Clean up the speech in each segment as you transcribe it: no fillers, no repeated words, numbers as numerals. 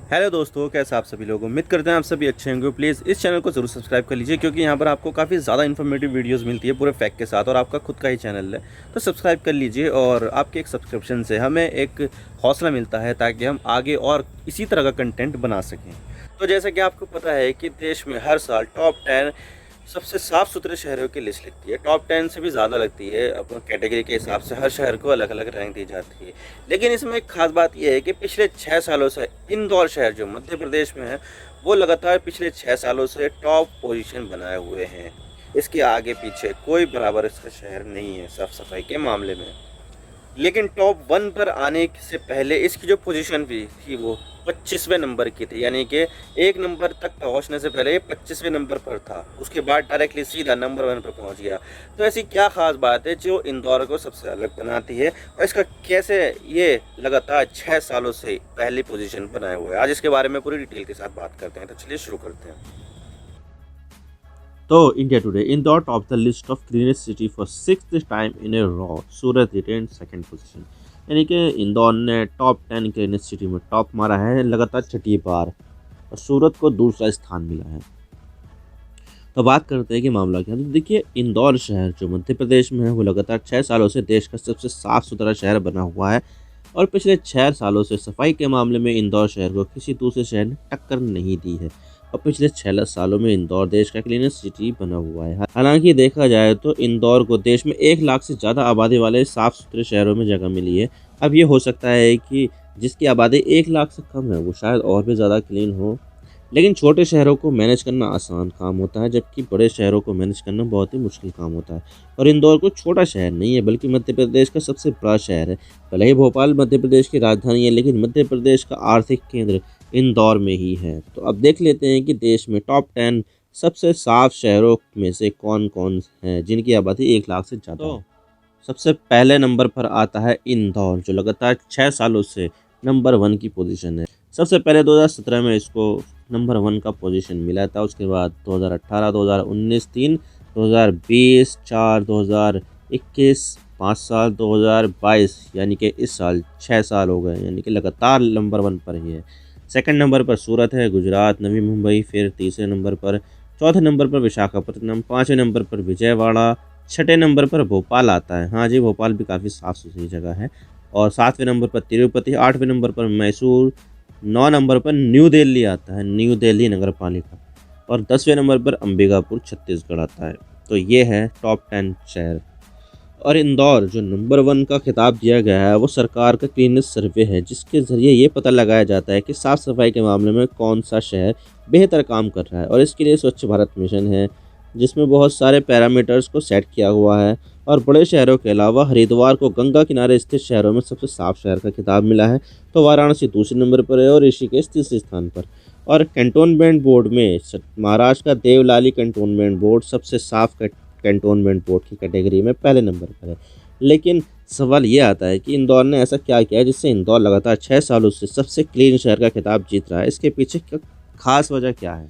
Hello दोस्तों, कैसे आप सभी लोग। उम्मीद करते हैं आप सभी अच्छे होंगे। प्लीज़ इस चैनल को ज़रूर सब्सक्राइब कर लीजिए, क्योंकि यहाँ पर आपको काफ़ी ज़्यादा इन्फॉर्मेटिव वीडियोस मिलती है पूरे फैक्ट के साथ, और आपका खुद का ही चैनल है तो सब्सक्राइब कर लीजिए। और आपके एक सब्सक्रिप्शन से हमें एक हौसला मिलता है ताकि हम आगे और इसी तरह का कंटेंट बना सकें। तो जैसा कि आपको पता है कि देश में हर साल टॉप 10 सबसे साफ़ सुथरे शहरों की लिस्ट लगती है। टॉप 10 से भी ज़्यादा लगती है। अपने कैटेगरी के हिसाब से हर शहर को अलग अलग रैंक दी जाती है। लेकिन इसमें एक खास बात यह है कि पिछले 6 सालों से इंदौर शहर जो मध्य प्रदेश में है, वो लगातार पिछले 6 सालों से टॉप पोजीशन बनाए हुए हैं। इसके आगे पीछे कोई बराबर इसका शहर नहीं है साफ सफाई के मामले में। लेकिन टॉप 1 पर आने से पहले इसकी जो पोजीशन भी थी वो 25वें नंबर की थी, यानी कि 1 नंबर तक पहुंचने से पहले ये 25वें नंबर पर था। उसके बाद डायरेक्टली सीधा नंबर 1 पर पहुंच गया। तो ऐसी क्या खास बात है जो इंदौर को सबसे अलग बनाती है, और इसका कैसे ये लगातार 6 सालों से पहली पोजीशन बनाए हुए है, आज इसके बारे में पूरी डिटेल के साथ बात करते हैं। तो चलिए शुरू करते हैं। तो India Today Indore top the list of cleanest city for 6th time in a row. Surat retain second position, यानी कि इंदौर ने टॉप 10 क्लीनेस्ट सिटी में टॉप मारा है लगातार छठी बार, और सूरत को दूसरा स्थान मिला है। तो बात करते हैं कि मामला क्या है। तो देखिए, इंदौर शहर जो मध्य प्रदेश में है वो लगातार 6 सालों से देश का सबसे साफ सुथरा शहर बना हुआ है, और पिछले 6 सालों से सफाई के मामले में इंदौर शहर को किसी दूसरे शहर ने टक्कर नहीं दी है। और पिछले 6 सालों में इंदौर देश का क्लीनेस्ट सिटी बना हुआ है। हालांकि देखा जाए तो इंदौर को देश में 1 लाख से ज़्यादा आबादी वाले साफ सुथरे शहरों में जगह मिली है। अब ये हो सकता है कि जिसकी आबादी 1 लाख से कम है वो शायद और भी ज़्यादा क्लीन हो, लेकिन छोटे शहरों को मैनेज करना आसान काम होता है, जबकि बड़े शहरों को मैनेज करना बहुत ही मुश्किल काम होता है। और इंदौर को छोटा शहर नहीं है, बल्कि मध्य प्रदेश का सबसे बड़ा शहर है। भले ही भोपाल मध्य प्रदेश की राजधानी है, लेकिन मध्य प्रदेश का आर्थिक केंद्र इंदौर में ही है। तो अब देख लेते हैं कि देश में टॉप 10 सबसे साफ शहरों में से कौन कौन हैं जिनकी आबादी 1 लाख से ज़्यादा है। सबसे पहले नंबर पर आता है इंदौर, जो लगातार 6 सालों से नंबर 1 की पोजीशन है। सबसे पहले 2017 में इसको नंबर 1 का पोजीशन मिला था। उसके बाद 2018, 2019 3, 2020 4, 2021 5 साल, 2022 यानी कि इस साल 6 साल हो गए, यानी कि लगातार नंबर 1 पर ही है। सेकंड नंबर पर सूरत है, गुजरात, नवी मुंबई। फिर तीसरे नंबर पर, चौथे नंबर पर विशाखापट्टनम, पाँचवें नंबर पर विजयवाड़ा, छठे नंबर पर भोपाल आता है। हाँ जी, भोपाल भी काफ़ी साफ़ सुथरी जगह है। और 7वें नंबर पर तिरुपति, 8वें नंबर पर मैसूर, 9 नंबर पर न्यू दिल्ली आता है, न्यू दिल्ली नगर पालिका, और 10वें नंबर पर अंबिकापुर छत्तीसगढ़ आता है। तो ये है टॉप 10 शहर। और इंदौर जो नंबर 1 का खिताब दिया गया है वो सरकार का क्लीनेस्ट सर्वे है, जिसके ज़रिए ये पता लगाया जाता है कि साफ़ सफाई के मामले में कौन सा शहर बेहतर काम कर रहा है। और इसके लिए स्वच्छ भारत मिशन है, जिसमें बहुत सारे पैरामीटर्स को सेट किया हुआ है। और बड़े शहरों के अलावा हरिद्वार को गंगा किनारे स्थित शहरों में सबसे साफ शहर का खिताब मिला है। तो वाराणसी दूसरे नंबर पर है, और ऋषिकेश तीसरे स्थान पर। और कैंटोनमेंट बोर्ड में महाराष्ट्र का देवलाली कैंटोनमेंट बोर्ड सबसे साफ कैंटोनमेंट बोर्ड की कैटेगरी में पहले नंबर पर है। लेकिन सवाल ये आता है कि इंदौर ने ऐसा क्या किया है जिससे इंदौर लगातार 6 सालों से सबसे क्लीन शहर का खिताब जीत रहा है। इसके पीछे खास वजह क्या है?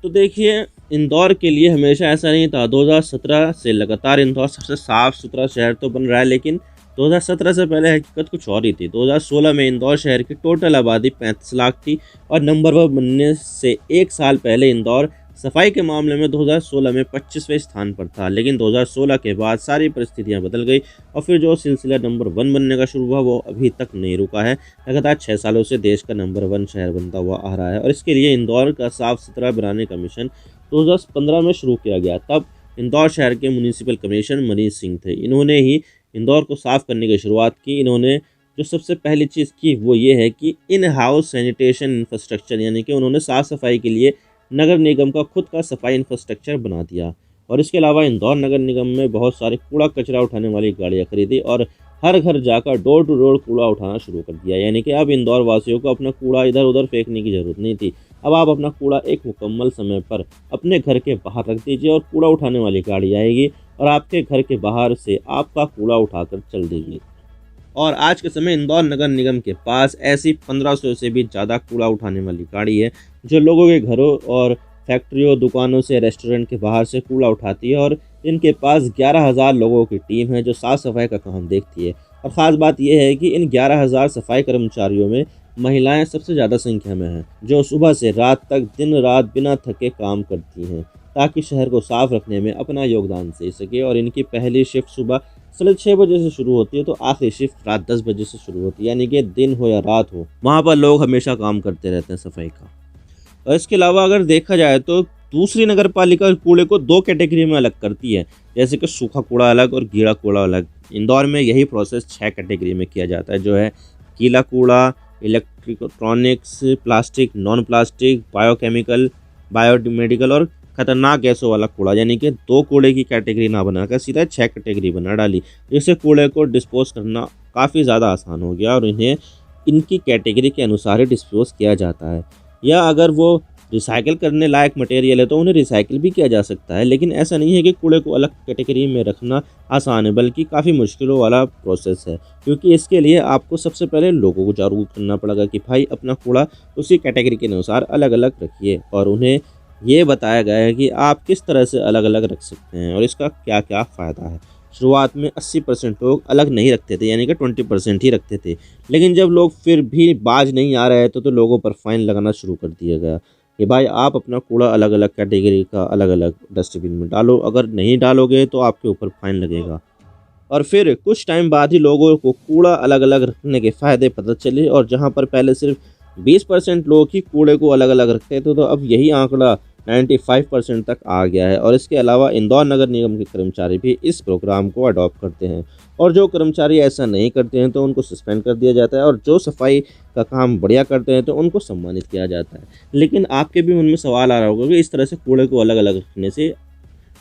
तो देखिए, इंदौर के लिए हमेशा ऐसा नहीं था। 2017 से लगातार इंदौर सबसे साफ़ सुथरा शहर तो बन रहा है, लेकिन 2017 से पहले हकीकत कुछ और ही थी। 2016 में इंदौर शहर की टोटल आबादी 35 लाख थी, और नंबर 1 बनने से 1 साल पहले इंदौर सफाई के मामले में 2016 में 25वें स्थान पर था। लेकिन 2016 के बाद सारी परिस्थितियां बदल गई, और फिर जो सिलसिला नंबर 1 बनने का शुरू हुआ वो अभी तक नहीं रुका है। लगातार 6 सालों से देश का नंबर 1 शहर बनता हुआ आ रहा है। और इसके लिए इंदौर का साफ सुथरा बनाने का मिशन 2015 में शुरू किया गया। तब इंदौर शहर के म्यूनिसिपल कमिश्नर मनीष सिंह थे। इन्होंने ही इंदौर को साफ़ करने की शुरुआत की। इन्होंने जो सबसे पहली चीज़ की वो ये है कि इन हाउस सैनिटेशन इंफ्रास्ट्रक्चर, यानी कि उन्होंने साफ़ सफाई के लिए नगर निगम का खुद का सफाई इंफ्रास्ट्रक्चर बना दिया। और इसके अलावा इंदौर नगर निगम में बहुत सारे कूड़ा कचरा उठाने वाली गाड़ियाँ खरीदी, और हर घर जाकर डोर टू डोर कूड़ा उठाना शुरू कर दिया। यानी कि अब इंदौर वासियों को अपना कूड़ा इधर उधर फेंकने की ज़रूरत नहीं थी। अब आप अपना कूड़ा एक मुकम्मल समय पर अपने घर के बाहर रख दीजिए, और कूड़ा उठाने वाली गाड़ी आएगी और आपके घर के बाहर से आपका कूड़ा उठाकर चल देगी। और आज के समय इंदौर नगर निगम के पास ऐसी 1500 से भी ज़्यादा कूड़ा उठाने वाली गाड़ी है, जो लोगों के घरों और फैक्ट्रियों, दुकानों से, रेस्टोरेंट के बाहर से कूड़ा उठाती है। और इनके पास 11,000 लोगों की टीम है जो साफ़ सफाई का काम देखती है। और ख़ास बात यह है कि इन 11,000 सफाई कर्मचारियों में महिलाएं सबसे ज़्यादा संख्या में हैं, जो सुबह से रात तक दिन रात बिना थके काम करती हैं ताकि शहर को साफ रखने में अपना योगदान दे सके। और इनकी पहली शिफ्ट सुबह 6:30 बजे से शुरू होती है तो आखिरी शिफ्ट रात 10 बजे से शुरू होती है, यानी कि दिन हो या रात हो वहाँ पर लोग हमेशा काम करते रहते हैं सफाई का। और इसके अलावा अगर देखा जाए तो दूसरी नगर पालिका कूड़े को 2 कैटेगरी में अलग करती है, जैसे कि सूखा कूड़ा अलग और गीला कूड़ा अलग। इंदौर में यही प्रोसेस 6 कैटेगरी में किया जाता है, जो है गीला कूड़ा, electronics, plastic, non plastic, biochemical, biomedical और खतरनाक गैसों वाला कूड़ा। यानी कि 2 कूड़े की कैटेगरी ना बनाकर सीधा 6 कैटेगरी बना डाली, जिससे कूड़े को डिस्पोज करना काफ़ी ज़्यादा आसान हो गया और इन्हें इनकी कैटेगरी के अनुसार ही डिस्पोज किया जाता है। या अगर वो रिसाइकिल करने लायक मटेरियल है तो उन्हें रिसाइकिल भी किया जा सकता है, लेकिन ऐसा नहीं है कि कूड़े को अलग कैटेगरी में रखना आसान है, बल्कि काफ़ी मुश्किलों वाला प्रोसेस है, क्योंकि इसके लिए आपको सबसे पहले लोगों को जागरूक करना पड़ेगा कि भाई अपना कूड़ा उसी कैटेगरी के अनुसार अलग अलग रखिए, और उन्हें ये बताया गया है कि आप किस तरह से अलग अलग रख सकते हैं और इसका क्या क्या फ़ायदा है। शुरुआत में 80% लोग अलग नहीं रखते थे, यानी कि 20% ही रखते थे, लेकिन जब लोग फिर भी बाज नहीं आ रहे थे तो लोगों पर फाइन लगाना शुरू कर दिया गया कि भाई आप अपना कूड़ा अलग अलग कैटेगरी का अलग अलग डस्टबिन में डालो, अगर नहीं डालोगे तो आपके ऊपर फाइन लगेगा। और फिर कुछ टाइम बाद ही लोगों को कूड़ा अलग अलग रखने के फ़ायदे पता चले, और जहां पर पहले सिर्फ 20% लोग ही कूड़े को अलग अलग रखते थे तो अब यही आंकड़ा 95% तक आ गया है। और इसके अलावा इंदौर नगर निगम के कर्मचारी भी इस प्रोग्राम को अडॉप्ट करते हैं, और जो कर्मचारी ऐसा नहीं करते हैं तो उनको सस्पेंड कर दिया जाता है, और जो सफाई का काम बढ़िया करते हैं तो उनको सम्मानित किया जाता है। लेकिन आपके भी मन में सवाल आ रहा होगा कि इस तरह से कूड़े को अलग अलग रखने से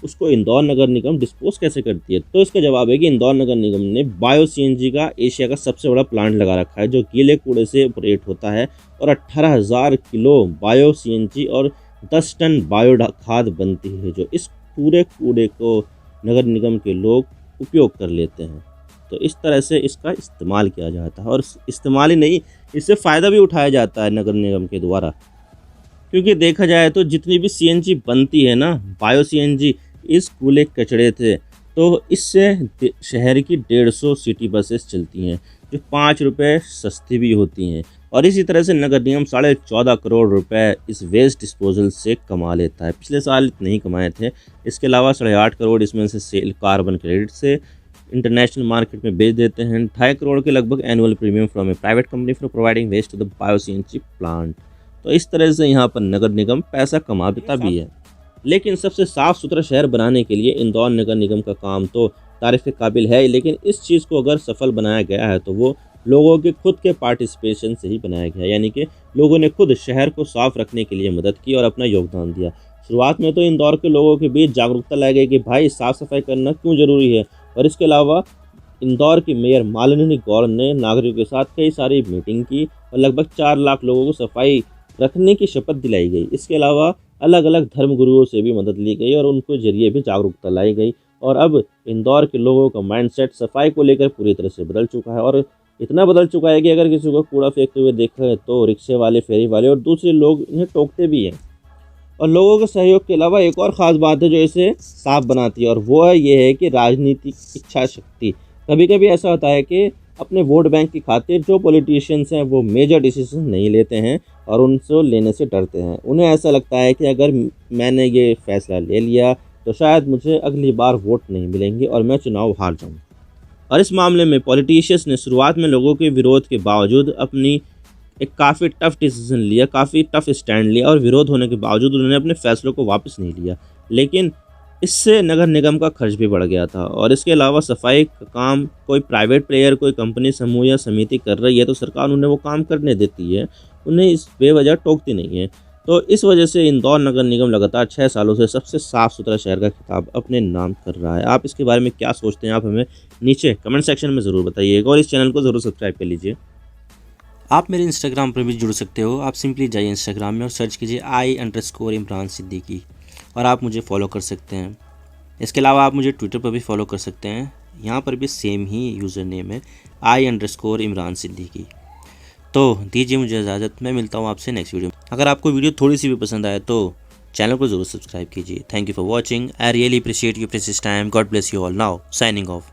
उसको इंदौर नगर निगम डिस्पोज कैसे करती है। तो इसका जवाब है कि इंदौर नगर निगम ने बायो सीएनजी का एशिया का सबसे बड़ा प्लांट लगा रखा है, जो गीले कूड़े से ऑपरेट होता है, और 18,000 किलो बायो सीएनजी और 10 टन बायो खाद बनती है, जो इस पूरे कूड़े को नगर निगम के लोग उपयोग कर लेते हैं। तो इस तरह से इसका इस्तेमाल किया जाता है, और इस्तेमाल ही नहीं, इससे फ़ायदा भी उठाया जाता है नगर निगम के द्वारा। क्योंकि देखा जाए तो जितनी भी सीएनजी बनती है ना, बायो सीएनजी, इस कूड़े कचड़े से तो इससे शहर की 150 सिटी बसेस चलती हैं, जो 5 रुपये सस्ती भी होती हैं। और इसी तरह से नगर निगम 14.5 करोड़ रुपए इस वेस्ट डिस्पोजल से कमा लेता है। पिछले साल इतने ही कमाए थे। इसके अलावा 8.5 करोड़ इसमें से सेल कार्बन क्रेडिट से इंटरनेशनल मार्केट में बेच देते हैं। 2.5 करोड़ के लगभग annual premium from a private company for providing waste to the bio CNG plant. तो इस तरह से यहाँ पर नगर निगम पैसा कमाता भी है। लेकिन सबसे साफ़ सुथरा शहर बनाने के लिए इंदौर नगर निगम का काम तो तारीफ़ के काबिल है, लेकिन इस चीज़ को अगर सफल बनाया गया है तो वो लोगों के खुद के पार्टिसिपेशन से ही बनाया गया, यानी कि लोगों ने खुद शहर को साफ रखने के लिए मदद की और अपना योगदान दिया। शुरुआत में तो इंदौर के लोगों के बीच जागरूकता लाई गई कि भाई साफ़ सफाई करना क्यों ज़रूरी है, और इसके अलावा इंदौर की मेयर मालिनी गौड़ ने नागरिकों के साथ कई सारी मीटिंग की और लगभग 4 लाख लोगों को सफाई रखने की शपथ दिलाई गई। इसके अलावा अलग अलग धर्मगुरुओं से भी मदद ली गई और उनके जरिए भी जागरूकता लाई गई, और अब इंदौर के लोगों का माइंडसेट सफाई को लेकर पूरी तरह से बदल चुका है। और इतना बदल चुका है कि अगर किसी को कूड़ा फेंकते हुए देखा है तो रिक्शे वाले, फेरी वाले और दूसरे लोग इन्हें टोकते भी हैं। और लोगों के सहयोग के अलावा एक और ख़ास बात है जो इसे साफ बनाती है, और वो है ये है कि राजनीतिक इच्छा शक्ति। कभी कभी ऐसा होता है कि अपने वोट बैंक की खातिर जो पॉलिटिशियंस हैं वो मेजर डिसीजन नहीं लेते हैं और उनसे लेने से डरते हैं। उन्हें ऐसा लगता है कि अगर मैंने ये फैसला ले लिया तो शायद मुझे अगली बार वोट नहीं मिलेंगे और मैं चुनाव हार जाऊँ। और इस मामले में पॉलिटिशियंस ने शुरुआत में लोगों के विरोध के बावजूद अपनी एक काफ़ी टफ डिसीजन लिया, काफ़ी टफ स्टैंड लिया, और विरोध होने के बावजूद उन्होंने अपने फैसलों को वापस नहीं लिया। लेकिन इससे नगर निगम का खर्च भी बढ़ गया था, और इसके अलावा सफाई का काम कोई प्राइवेट प्लेयर, कोई कंपनी, समूह या समिति कर रही है तो सरकार उन्हें वो काम करने देती है, उन्हें इस बेवजह टोकती नहीं है। तो इस वजह से इंदौर नगर निगम लगातार 6 सालों से सबसे साफ़ सुथरा शहर का खिताब अपने नाम कर रहा है। आप इसके बारे में क्या सोचते हैं, आप हमें नीचे कमेंट सेक्शन में ज़रूर बताइएगा, और इस चैनल को ज़रूर सब्सक्राइब कर लीजिए। आप मेरे इंस्टाग्राम पर भी जुड़ सकते हो। आप सिंपली जाइए इंस्टाग्राम में और सर्च कीजिए I_Imran सिद्दीकी, और आप मुझे फॉलो कर सकते हैं। इसके अलावा आप मुझे ट्विटर पर भी फॉलो कर सकते हैं, यहाँ पर भी सेम ही यूज़र नेम है I_Imran सिद्दीकी। तो दीजिए मुझे इजाज़त, मैं मिलता हूँ आपसे नेक्स्ट वीडियो में। अगर आपको वीडियो थोड़ी सी भी पसंद आए तो चैनल को ज़रूर सब्सक्राइब कीजिए। Thank you for watching. I really appreciate your precious time. God bless you all. Now signing off.